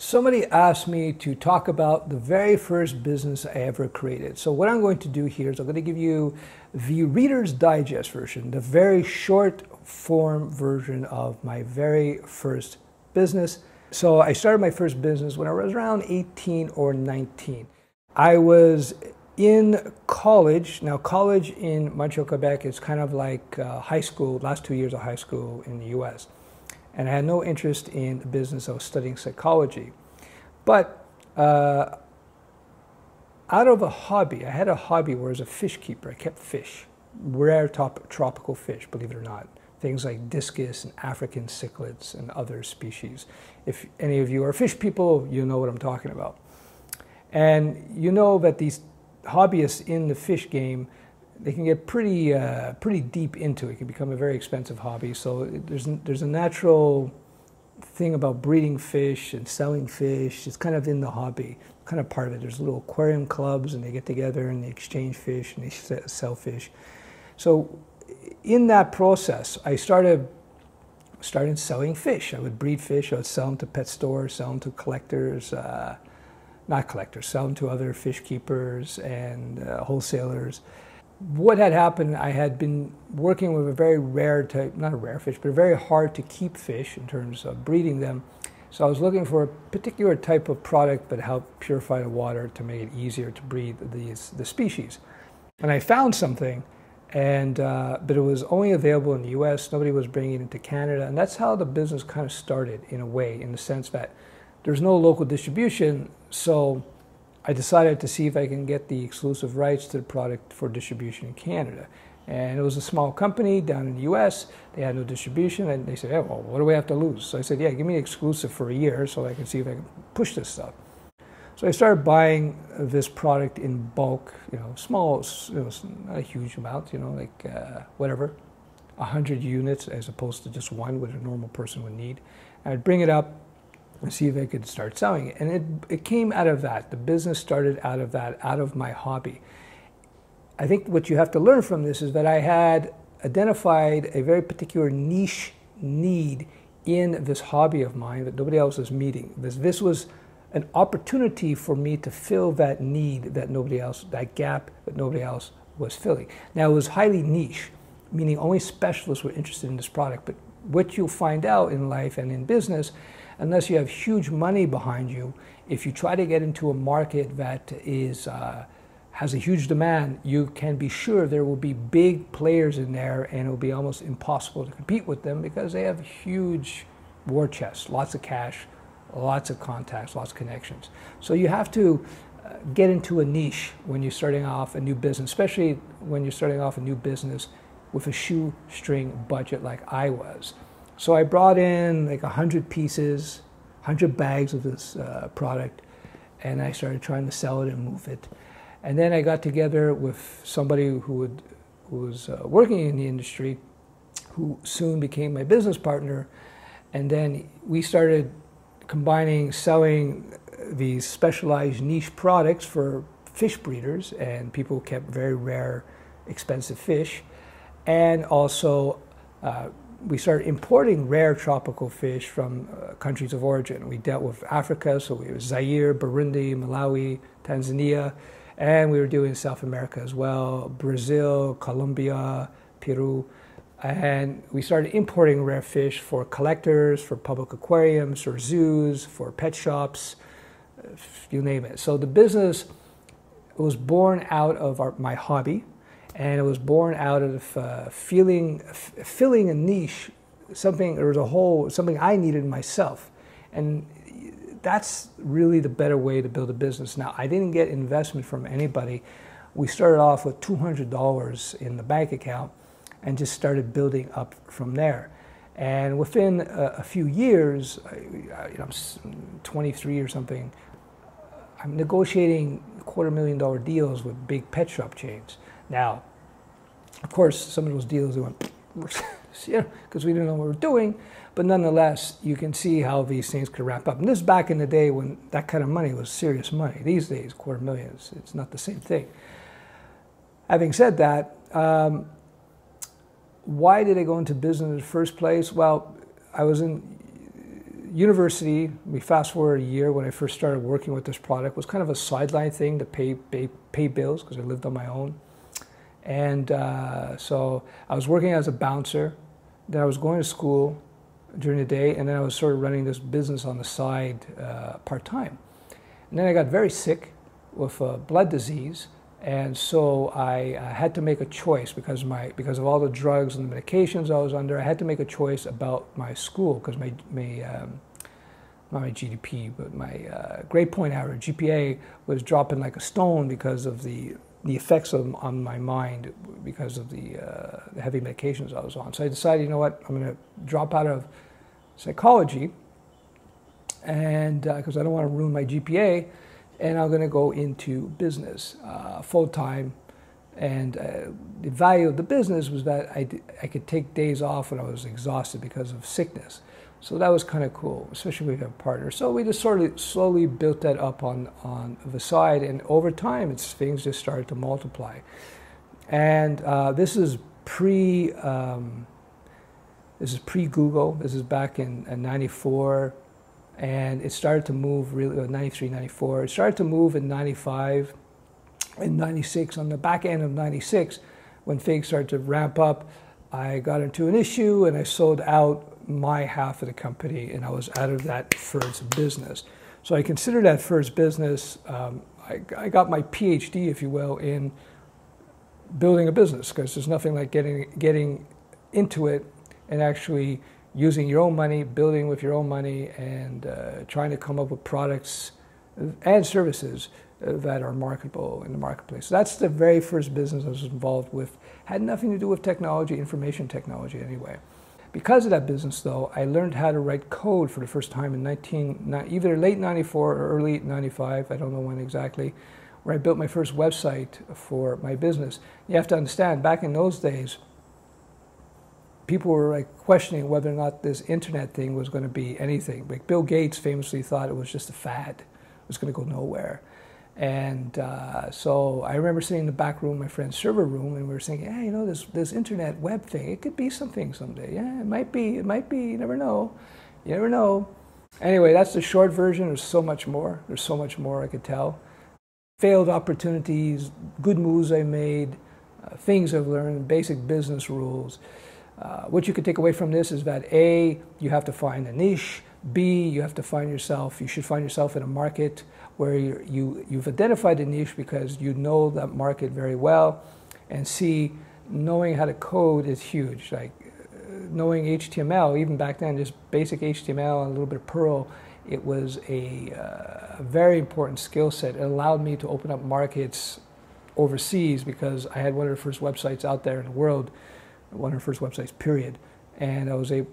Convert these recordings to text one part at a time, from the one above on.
Somebody asked me to talk about the very first business I ever created. So what I'm going to do here is I'm going to give you the Reader's Digest version, the very short form version of my very first business. So I started my first business when I was around 18 or 19. I was in college. Now, college in Montreal, Quebec is kind of like high school, last 2 years of high school in the US. And I had no interest in the business. I was studying psychology. But out of a hobby, I had a hobby where I was a fish keeper. I kept fish, rare tropical fish, believe it or not. Things like discus and African cichlids and other species. If any of you are fish people, you know what I'm talking about. And you know that these hobbyists in the fish game, they can get pretty deep into it. It can become a very expensive hobby. So there's a natural thing about breeding fish and selling fish. It's kind of in the hobby, kind of part of it. There's little aquarium clubs, and they get together and they exchange fish and they sell fish. So in that process, I started selling fish. I would breed fish. I would sell them to pet stores, sell them to collectors. Not collectors, sell them to other fish keepers and wholesalers. What had happened, I had been working with a very rare type, not a rare fish, but a very hard to keep fish in terms of breeding them. So I was looking for a particular type of product that helped purify the water to make it easier to breed the species. And I found something, but it was only available in the US. Nobody was bringing it into Canada. And that's how the business kind of started in a way, in the sense that there's no local distribution. So I decided to see if I can get the exclusive rights to the product for distribution in Canada. And it was a small company down in the US. They had no distribution, and they said, yeah, well, what do we have to lose? So I said, yeah, give me exclusive for a year so I can see if I can push this stuff. So I started buying this product in bulk, small, not a huge amount, like whatever, 100 units as opposed to just one, which a normal person would need. And I'd bring it up and see if I could start selling it. And it came out of that. The business started out of that, out of my hobby. I think what you have to learn from this is that I had identified a very particular niche need in this hobby of mine that nobody else was meeting. This was an opportunity for me to fill that need that nobody else, that gap that nobody else was filling. Now, it was highly niche, meaning only specialists were interested in this product. But what you'll find out in life and in business, unless you have huge money behind you, if you try to get into a market that has a huge demand, you can be sure there will be big players in there, and it will be almost impossible to compete with them because they have huge war chests, lots of cash, lots of contacts, lots of connections. So you have to get into a niche when you're starting off a new business, especially when you're starting off a new business with a shoestring budget like I was. So I brought in like 100 pieces, 100 bags of this product, and I started trying to sell it and move it. And then I got together with somebody who was working in the industry, who soon became my business partner. And then we started combining selling these specialized niche products for fish breeders, and people who kept very rare, expensive fish. And also, we started importing rare tropical fish from countries of origin. We dealt with Africa, so we were Zaire, Burundi, Malawi, Tanzania, and we were doing South America as well, Brazil, Colombia, Peru. And we started importing rare fish for collectors, for public aquariums, for zoos, for pet shops, you name it. So the business was born out of my hobby. And it was born out of filling a niche, something I needed myself. And that's really the better way to build a business. Now, I didn't get investment from anybody. We started off with $200 in the bank account and just started building up from there. And within a few years, I'm 23 or something, I'm negotiating $250,000 deals with big pet shop chains. Now, of course, some of those deals went, because we didn't know what we were doing, but nonetheless, you can see how these things could wrap up. And this is back in the day when that kind of money was serious money. These days, $250,000, it's not the same thing. Having said that, why did I go into business in the first place? Well, I was in university, we fast forward a year when I first started working with this product, was kind of a sideline thing to pay bills because I lived on my own. And so I was working as a bouncer, then I was going to school during the day, and then I was sort of running this business on the side part-time. And then I got very sick with blood disease, and so I had to make a choice because of all the drugs and the medications I was under. I had to make a choice about my school because not my GDP, but my grade point average, GPA, was dropping like a stone because of the effects on my mind because of the heavy medications I was on. So I decided, you know what, I'm going to drop out of psychology, and because I don't want to ruin my GPA, and I'm going to go into business full time. And the value of the business was that I could take days off when I was exhausted because of sickness. So that was kind of cool, especially when we have a partner. So we just sort of slowly built that up on the side, and over time, things just started to multiply. And this is pre-Google. This is back in '94, and it started to move really 93, '94. It started to move in '95 and '96. On the back end of '96, when things started to ramp up, I got into an issue, and I sold out my half of the company, and I was out of that first business. So I consider that first business, I got my PhD, if you will, in building a business, because there's nothing like getting into it and actually using your own money, building with your own money, and trying to come up with products and services that are marketable in the marketplace. So that's the very first business I was involved with. Had nothing to do with technology, information technology anyway. Because of that business, though, I learned how to write code for the first time in either late '94 or early '95, I don't know when exactly, where I built my first website for my business. You have to understand, back in those days, people were like questioning whether or not this internet thing was going to be anything. Like Bill Gates famously thought it was just a fad. It was going to go nowhere. And so I remember sitting in the back room, my friend's server room, and we were saying, yeah, you know, this internet web thing, it could be something someday. Yeah, it might be, you never know. You never know. Anyway, that's the short version. There's so much more. There's so much more I could tell. Failed opportunities, good moves I made, things I've learned, basic business rules. What you could take away from this is that A, you have to find a niche. B, you have to find yourself, you should find yourself in a market where you've identified a niche because you know that market very well. And C, knowing how to code is huge. Like knowing HTML, even back then, just basic HTML and a little bit of Perl, it was a very important skill set. It allowed me to open up markets overseas because I had one of the first websites out there in the world, one of the first websites, period. And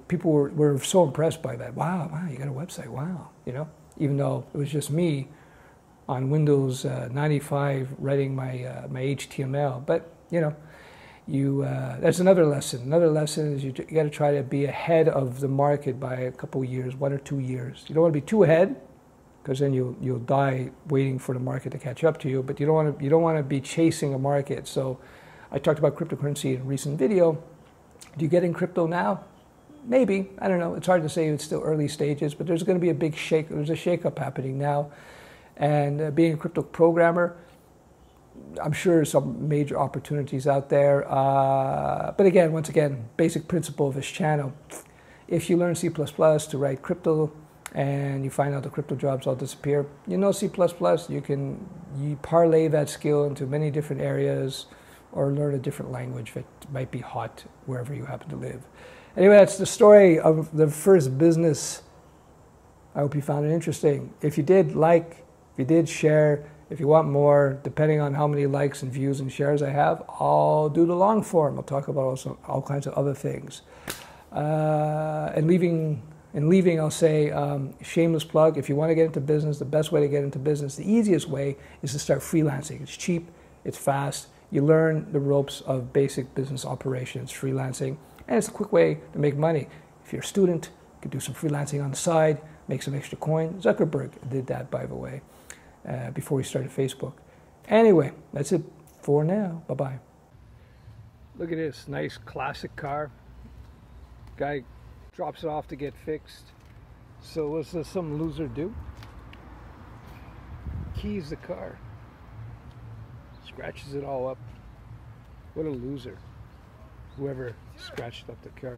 people were so impressed by that. Wow, you got a website, wow, you know? Even though it was just me on Windows 95 writing my HTML. But, you know, that's another lesson. Another lesson is you got to try to be ahead of the market by a couple of years, 1 or 2 years. You don't want to be too ahead, because then you'll die waiting for the market to catch up to you. But you don't want to be chasing a market. So I talked about cryptocurrency in a recent video. Do you get in crypto now? Maybe. I don't know. It's hard to say. It's still early stages, but there's going to be a big there's a shake-up happening now. And being a crypto programmer, I'm sure there's some major opportunities out there. But again, once again, basic principle of this channel. If you learn C++ to write crypto and you find out the crypto jobs all disappear, you know C++, you parlay that skill into many different areas, or learn a different language that might be hot wherever you happen to live. Anyway, that's the story of the first business. I hope you found it interesting. If you did, like. If you did, share. If you want more, depending on how many likes and views and shares I have, I'll do the long form. I'll talk about also all kinds of other things. And leaving, I'll say, shameless plug. If you want to get into business, the best way to get into business, the easiest way is to start freelancing. It's cheap, it's fast. You learn the ropes of basic business operations, freelancing, and it's a quick way to make money. If you're a student, you can do some freelancing on the side, make some extra coin. Zuckerberg did that, by the way, before he started Facebook. Anyway, that's it for now. Bye-bye. Look at this nice classic car. Guy drops it off to get fixed. So what's this some loser do? Keys the car. Scratches it all up. What a loser. Whoever scratched up the car.